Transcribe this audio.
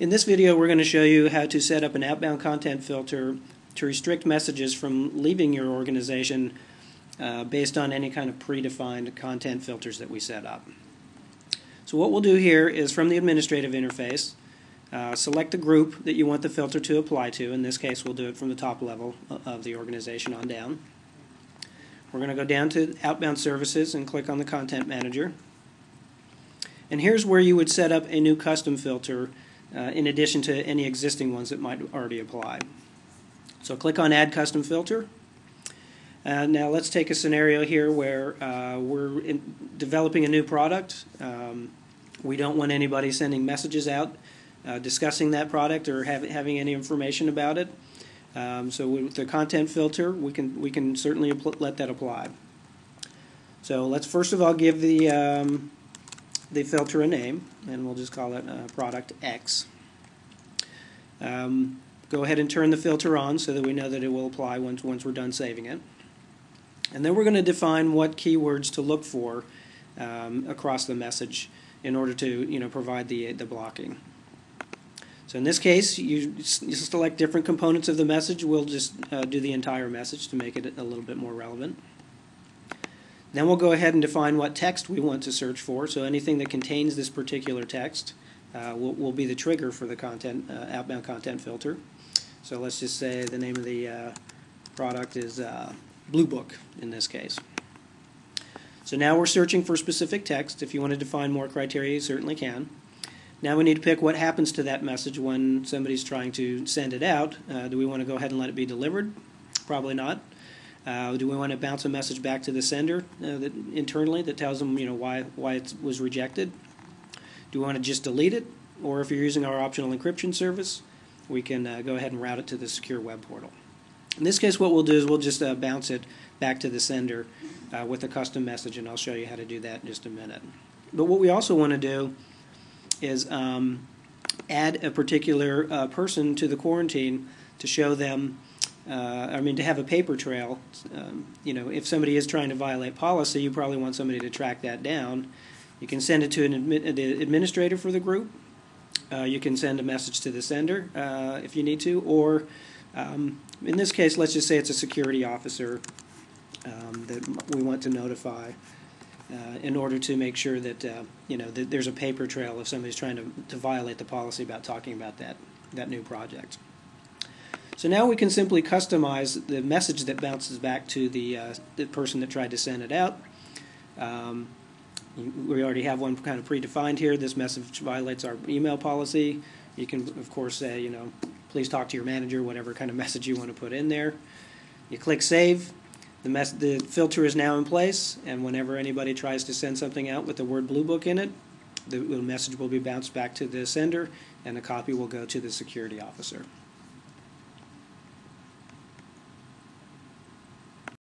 In this video, we're going to show you how to set up an outbound content filter to restrict messages from leaving your organization based on any kind of predefined content filters that we set up. So what we'll do here is, from the administrative interface, select the group that you want the filter to apply to. In this case, we'll do it from the top level of the organization on down. We're going to go down to Outbound Services and click on the Content Manager. And here's where you would set up a new custom filter in addition to any existing ones that might already apply. So click on Add Custom Filter. Now let's take a scenario here where we're developing a new product. We don't want anybody sending messages out discussing that product or having any information about it. So with the content filter, we can certainly let that apply. So let's first of all give the filter a name, and we'll just call it Product X. Go ahead and turn the filter on so that we know that it will apply once we're done saving it. And then we're going to define what keywords to look for across the message in order to provide the blocking. So in this case, you select different components of the message. We'll just do the entire message to make it a little bit more relevant. Then we'll go ahead and define what text we want to search for. So anything that contains this particular text will be the trigger for the outbound content filter. So let's just say the name of the product is Blue Book in this case. So now we're searching for specific text. If you want to define more criteria, you certainly can. Now we need to pick what happens to that message when somebody's trying to send it out. Do we want to go ahead and let it be delivered? Probably not. Do we want to bounce a message back to the sender internally that tells them why it was rejected? Do we want to just delete it? Or if you're using our optional encryption service, we can go ahead and route it to the secure web portal. In this case, what we'll do is we'll just bounce it back to the sender with a custom message, and I'll show you how to do that in just a minute. But what we also want to do is add a particular person to the quarantine to show them, to have a paper trail. If somebody is trying to violate policy, you probably want somebody to track that down. You can send it to the administrator for the group. You can send a message to the sender if you need to, or in this case, let's just say it's a security officer that we want to notify in order to make sure that that there's a paper trail if somebody's trying to violate the policy about talking about that new project. So now we can simply customize the message that bounces back to the person that tried to send it out. We already have one kind of predefined here. This message violates our email policy. You can, of course, say, please talk to your manager, whatever kind of message you want to put in there. You click Save. The filter is now in place, and whenever anybody tries to send something out with the word Blue Book in it, the message will be bounced back to the sender, and the copy will go to the security officer.